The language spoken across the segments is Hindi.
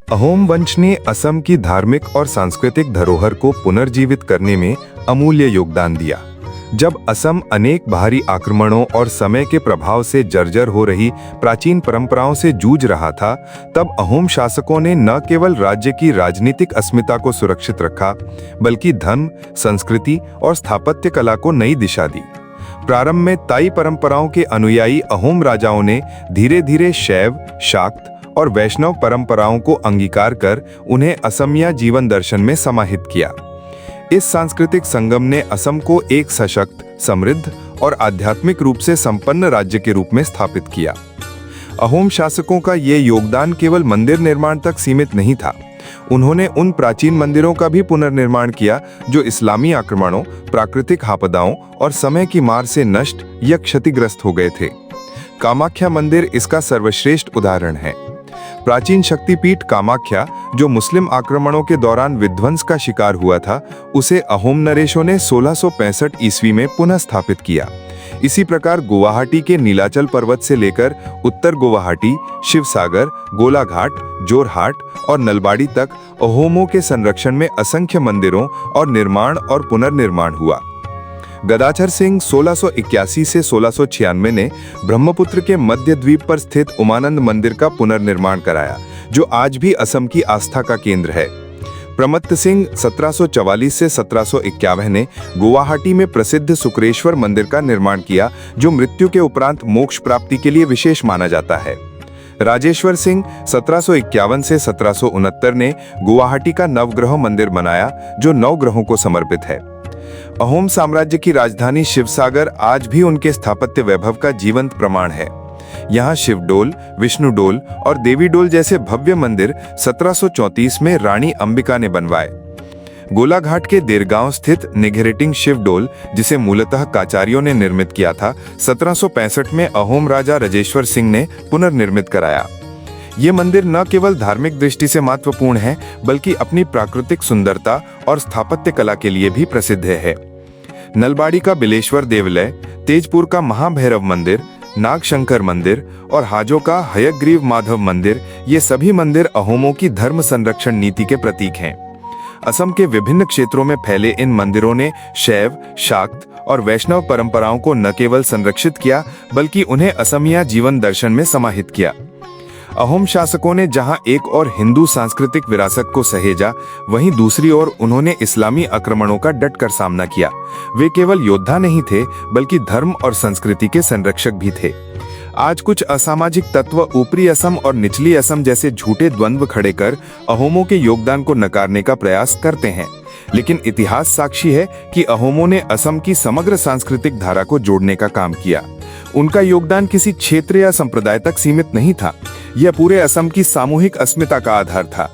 अहोम वंश ने असम की धार्मिक और सांस्कृतिक धरोहर को पुनर्जीवित करने में अमूल्य योगदान दिया। जब असम अनेक बाहरी आक्रमणों और समय के प्रभाव से जर्जर हो रही प्राचीन परंपराओं से जूझ रहा था, तब अहोम शासकों ने न केवल राज्य की राजनीतिक अस्मिता को सुरक्षित रखा, बल्कि धर्म, संस्कृति और स्थापत्य कला को नई दिशा दी। प्रारंभ में ताई परंपराओं के अनुयायी अहोम राजाओं ने धीरे धीरे शैव, शाक्त और वैष्णव परंपराओं को अंगीकार कर उन्हें असमिया जीवन दर्शन में समाहित किया। इस सांस्कृतिक संगम ने असम को एक सशक्त, समृद्ध और आध्यात्मिक रूप से संपन्न राज्य के रूप में स्थापित किया। अहोम शासकों का ये योगदान केवल मंदिर निर्माण तक सीमित नहीं था। उन्होंने उन प्राचीन मंदिरों का भी पुनर्निर्माण किया जो इस्लामी आक्रमणों, प्राकृतिक आपदाओं और समय की मार से नष्ट या क्षतिग्रस्त हो गए थे। कामाख्या मंदिर इसका सर्वश्रेष्ठ उदाहरण है। प्राचीन शक्तिपीठ कामाख्या, जो मुस्लिम आक्रमणों के दौरान विध्वंस का शिकार हुआ था, उसे अहोम नरेशों ने 1665 ईस्वी में पुनः स्थापित किया। इसी प्रकार गुवाहाटी के नीलाचल पर्वत से लेकर उत्तर गुवाहाटी, शिवसागर, गोलाघाट, जोरहाट और नलबाड़ी तक अहोमों के संरक्षण में असंख्य मंदिरों और निर्माण और पुनर्निर्माण हुआ। गदाधर सिंह 1681 से 1696 ने ब्रह्मपुत्र के मध्य द्वीप पर स्थित उमानंद मंदिर का पुनर्निर्माण कराया, जो आज भी असम की आस्था का केंद्र है। प्रमत्त सिंह 1744 से 1751 ने गुवाहाटी में प्रसिद्ध शुक्रेश्वर मंदिर का निर्माण किया, जो मृत्यु के उपरांत मोक्ष प्राप्ति के लिए विशेष माना जाता है। राजेश्वर सिंह 1751 से 1769 ने गुवाहाटी का नवग्रह मंदिर बनाया, जो 9 ग्रहों को समर्पित है। अहोम साम्राज्य की राजधानी शिवसागर आज भी उनके स्थापत्य वैभव का जीवंत प्रमाण है। यहाँ शिवडोल, विष्णुडोल और देवीडोल जैसे भव्य मंदिर 1734 में रानी अंबिका ने बनवाए। गोलाघाट के देरगांव स्थित निघेरेटिंग शिवडोल, जिसे मूलतः काचारियों ने निर्मित किया था, 1765 में अहोम राजा राजेश्वर सिंह ने पुनर्निर्मित कराया। ये मंदिर न केवल धार्मिक दृष्टि से महत्वपूर्ण है, बल्कि अपनी प्राकृतिक सुंदरता और स्थापत्य कला के लिए भी प्रसिद्ध है। नलबाड़ी का बिलेश्वर देवालय, तेजपुर का महाभैरव मंदिर, नागशंकर मंदिर और हाजो का हयग्रीव माधव मंदिर, ये सभी मंदिर अहोमों की धर्म संरक्षण नीति के प्रतीक हैं। असम के विभिन्न क्षेत्रों में फैले इन मंदिरों ने शैव, शाक्त और वैष्णव परंपराओं को न केवल संरक्षित किया, बल्कि उन्हें असमिया जीवन दर्शन में समाहित किया। अहोम शासकों ने जहां एक और हिंदू सांस्कृतिक विरासत को सहेजा, वहीं दूसरी ओर उन्होंने इस्लामी आक्रमणों का डटकर सामना किया। वे केवल योद्धा नहीं थे, बल्कि धर्म और संस्कृति के संरक्षक भी थे। आज कुछ असामाजिक तत्व ऊपरी असम और निचली असम जैसे झूठे द्वंद्व खड़े कर अहोमों के योगदान को नकारने का प्रयास करते हैं, लेकिन इतिहास साक्षी है कि अहोमों ने असम की समग्र सांस्कृतिक धारा को जोड़ने का काम किया। उनका योगदान किसी क्षेत्र या संप्रदाय तक सीमित नहीं था, यह पूरे असम की सामूहिक अस्मिता का आधार था।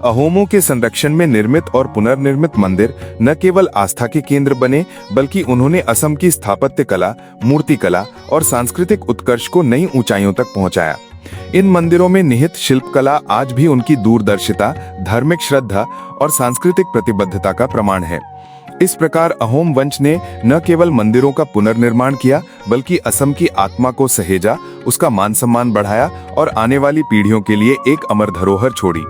अहोमों के संरक्षण में निर्मित और पुनर्निर्मित मंदिर न केवल आस्था के केंद्र बने, बल्कि उन्होंने असम की स्थापत्य कला, मूर्तिकला और सांस्कृतिक उत्कर्ष को नई ऊंचाइयों तक पहुंचाया। इन मंदिरों में निहित शिल्पकला आज भी उनकी दूरदर्शिता, धार्मिक श्रद्धा और सांस्कृतिक प्रतिबद्धता का प्रमाण है। इस प्रकार अहोम वंश ने न केवल मंदिरों का पुनर्निर्माण किया, बल्कि असम की आत्मा को सहेजा, उसका मान सम्मान बढ़ाया और आने वाली पीढ़ियों के लिए एक अमर धरोहर छोड़ी।